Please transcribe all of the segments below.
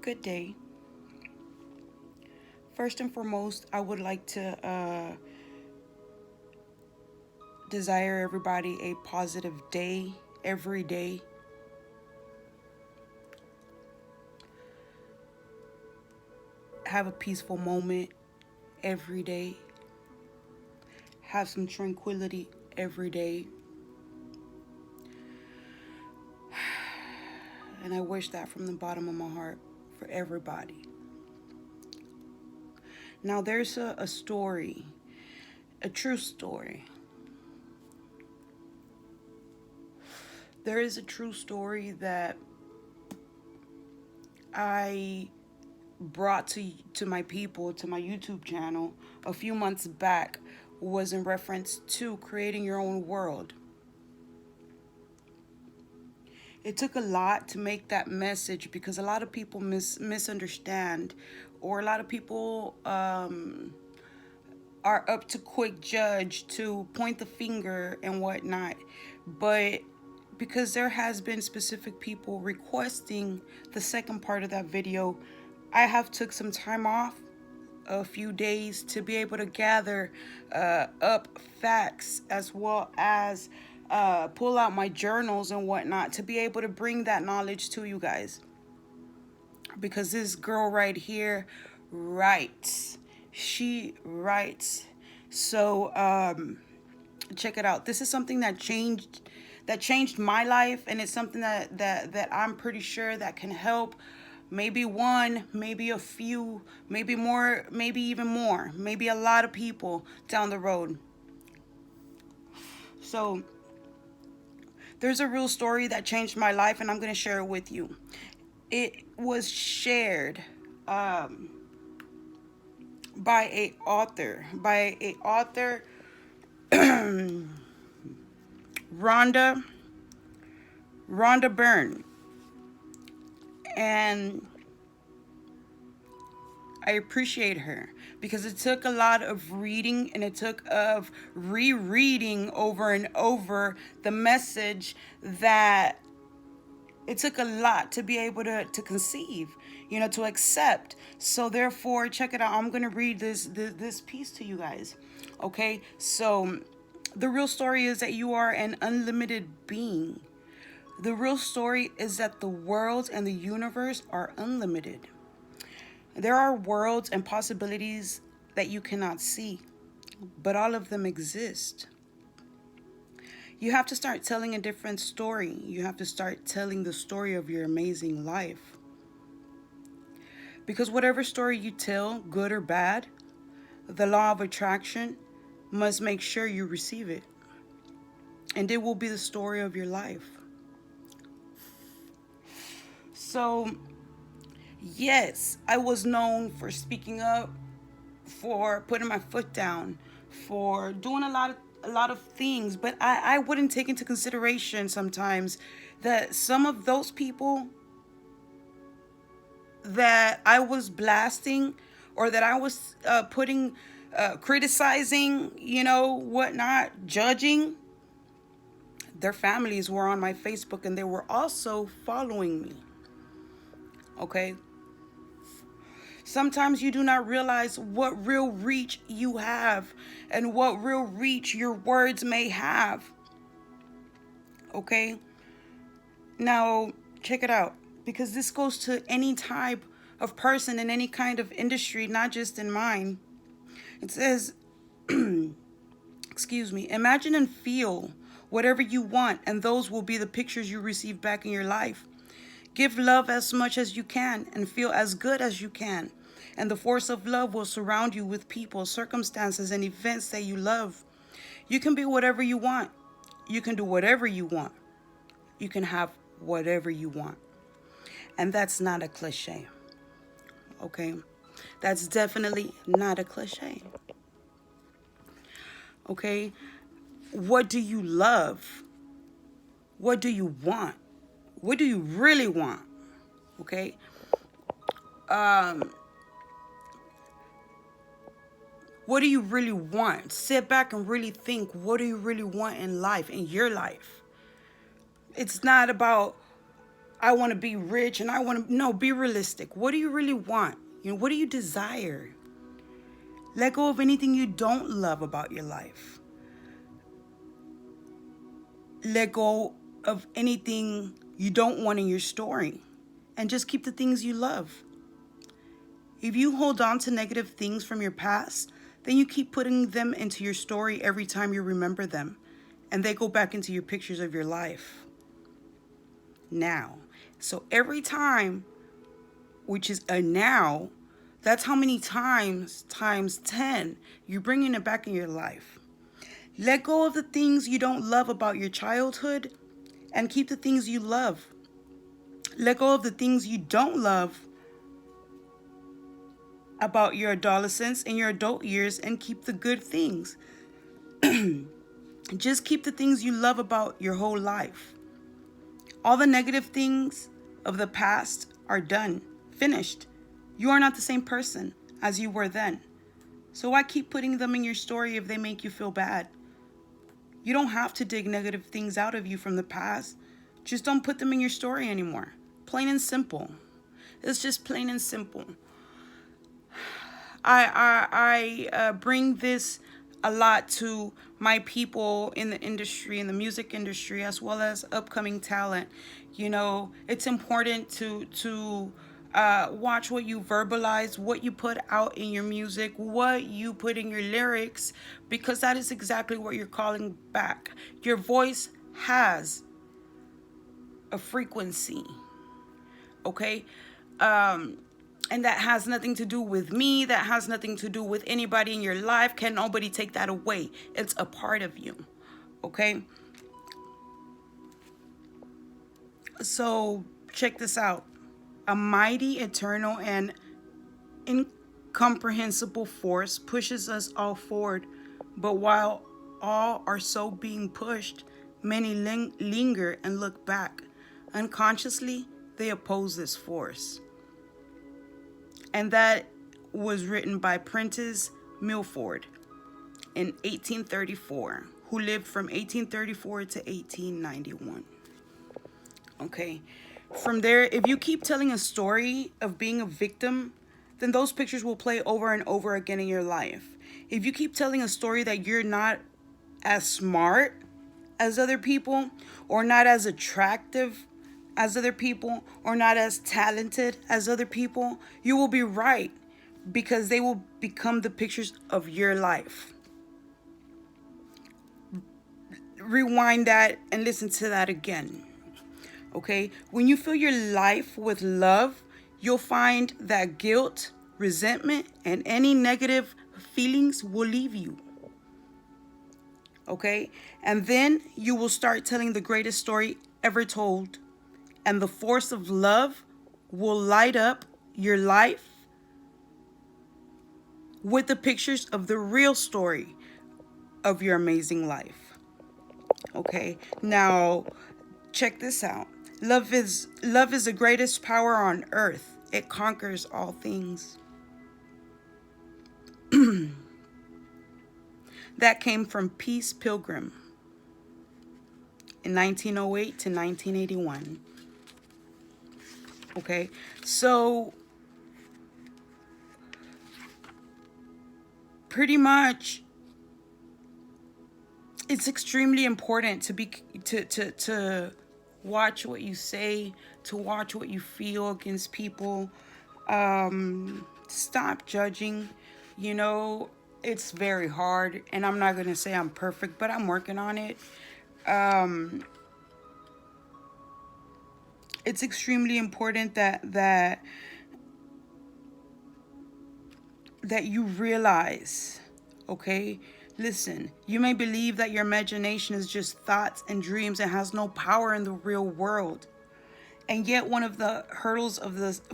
good day. First and foremost, I would like to desire everybody a positive day every day. Have a peaceful moment every day. Have some tranquility every day. And I wish that from the bottom of my heart for everybody. Now, there's a story, a true story. There is a true story that I brought to my people, to my YouTube channel a few months back, was in reference to creating your own world. It took a lot to make that message because a lot of people misunderstand, or a lot of people are up to quick judge, to point the finger and whatnot. But because there has been specific people requesting the second part of that video, I have took some time off, a few days, to be able to gather up facts, as well as pull out my journals and whatnot, to be able to bring that knowledge to you guys. Because this girl right here writes. She writes. So check it out. This is something that changed my life, and it's something that I'm pretty sure that can help maybe one, maybe a few, maybe more, maybe even more, maybe a lot of people down the road. So there's a real story that changed my life, and I'm going to share it with you. It was shared by a author, Rhonda Byrne. And I appreciate her because it took a lot of reading, and it took of rereading over and over the message, that it took a lot to be able to conceive, to accept. So therefore, check it out. I'm going to read this piece to you guys. Okay. So the real story is that you are an unlimited being. The real story is that the world and the universe are unlimited. There are worlds and possibilities that you cannot see, but all of them exist. You have to start telling a different story. You have to start telling the story of your amazing life. Because whatever story you tell, good or bad, the law of attraction must make sure you receive it. And it will be the story of your life. So, yes, I was known for speaking up, for putting my foot down, for doing a lot of things, but I wouldn't take into consideration sometimes that some of those people that I was blasting, or that I was criticizing, whatnot, judging, their families were on my Facebook, and they were also following me. Okay? Sometimes you do not realize what real reach you have, and what real reach your words may have. Okay? Now, check it out. Because this goes to any type of person in any kind of industry, not just in mine. It says, excuse me, imagine and feel whatever you want, and those will be the pictures you receive back in your life. Give love as much as you can, and feel as good as you can. And the force of love will surround you with people, circumstances, and events that you love. You can be whatever you want. You can do whatever you want. You can have whatever you want. And that's not a cliche. Okay? That's definitely not a cliche. Okay? What do you love? What do you want? What do you really want? Okay? What do you really want? Sit back and really think, what do you really want in life, in your life? It's not about, I want to be rich and I want to, no, be realistic. What do you really want? What do you desire? Let go of anything you don't love about your life. Let go of anything you don't want in your story. And just keep the things you love. If you hold on to negative things from your past, then you keep putting them into your story every time you remember them. And they go back into your pictures of your life. Now. So every time, which is a now, that's how many times 10 you're bringing it back in your life. Let go of the things you don't love about your childhood and keep the things you love. Let go of the things you don't love about your adolescence and your adult years and keep the good things. Just keep the things you love about your whole life. All the negative things of the past are done, finished. You are not the same person as you were then. So why keep putting them in your story if they make you feel bad? You don't have to dig negative things out of you from the past. Just don't put them in your story anymore. Plain and simple. It's just plain and simple. I bring this a lot to my people in the industry, in the music industry, as well as upcoming talent. It's important to watch what you verbalize, what you put out in your music, what you put in your lyrics, because that is exactly what you're calling back. Your voice has a frequency, okay? And that has nothing to do with me. That has nothing to do with anybody in your life. Can nobody take that away? It's a part of you, okay? So check this out. A mighty, eternal, and incomprehensible force pushes us all forward. But while all are so being pushed, many linger and look back. Unconsciously, they oppose this force. And that was written by Prentice Mulford in 1834, who lived from 1834 to 1891. Okay. From there, if you keep telling a story of being a victim, then those pictures will play over and over again in your life. If you keep telling a story that you're not as smart as other people, or not as attractive as other people, or not as talented as other people, you will be right, because they will become the pictures of your life. Rewind that and listen to that again. Okay? When you fill your life with love, you'll find that guilt, resentment, and any negative feelings will leave you. Okay? And then you will start telling the greatest story ever told. And the force of love will light up your life with the pictures of the real story of your amazing life. Okay? Now, check this out. Love is the greatest power on earth. It conquers all things. That came from Peace Pilgrim in 1908 to 1981. Okay, so pretty much it's extremely important to watch what you say, to watch what you feel against people. Stop judging. It's very hard, and I'm not gonna say I'm perfect, but I'm working on it. It's extremely important that you realize, okay? Listen, you may believe that your imagination is just thoughts and dreams and has no power in the real world. And yet one of the hurdles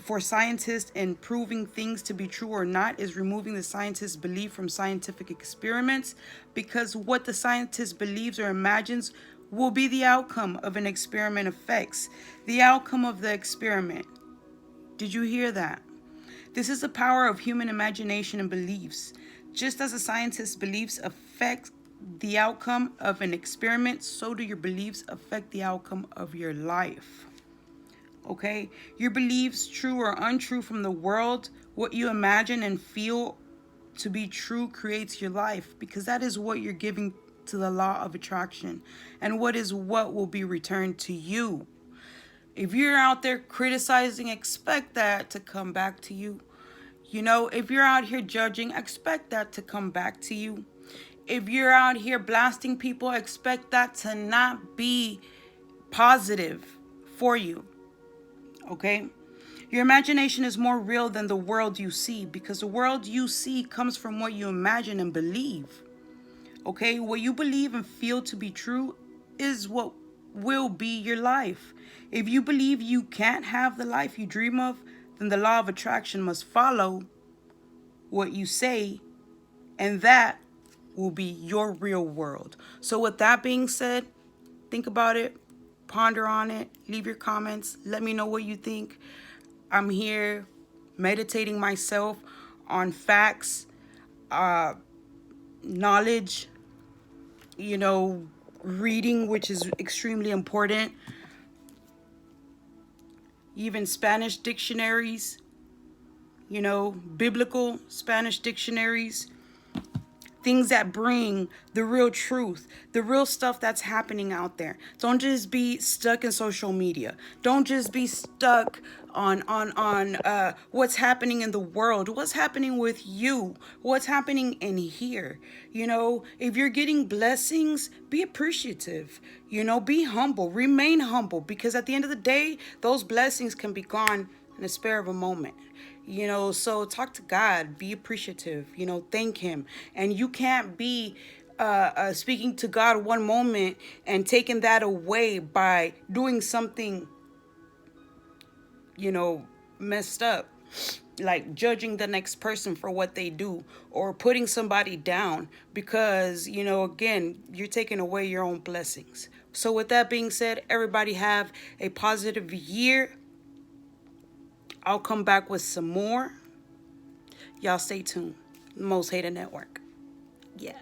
for scientists in proving things to be true or not is removing the scientist's belief from scientific experiments, because what the scientist believes or imagines will be the outcome of an experiment affects the outcome of the experiment. Did you hear that? This is the power of human imagination and beliefs. Just as a scientist's beliefs affect the outcome of an experiment, so do your beliefs affect the outcome of your life. Okay? Your beliefs, true or untrue from the world, what you imagine and feel to be true creates your life, because that is what you're giving to the law of attraction, and what will be returned to you. If you're out there criticizing, expect that to come back to you. If you're out here judging, expect that to come back to you. If you're out here blasting people, expect that to not be positive for you. Okay? Your imagination is more real than the world you see, because the world you see comes from what you imagine and believe. Okay? What you believe and feel to be true is what will be your life. If you believe you can't have the life you dream of, then the law of attraction must follow what you say, and that will be your real world. So with that being said, think about it, ponder on it, leave your comments, let me know what you think. I'm here meditating myself on facts, knowledge, reading, which is extremely important. Even Spanish dictionaries, biblical Spanish dictionaries, things that bring the real truth, the real stuff that's happening out there. Don't just be stuck in social media. Don't just be stuck on what's happening in the world, what's happening with you, what's happening in here. If you're getting blessings, be appreciative. Be humble, remain humble, because at the end of the day, those blessings can be gone in a spare of a moment. So talk to God, be appreciative, thank him. And you can't be speaking to God one moment and taking that away by doing something, messed up, like judging the next person for what they do, or putting somebody down, because, again, you're taking away your own blessings. So with that being said, everybody have a positive year. I'll come back with some more. Y'all stay tuned. Most Hated Network. Yeah.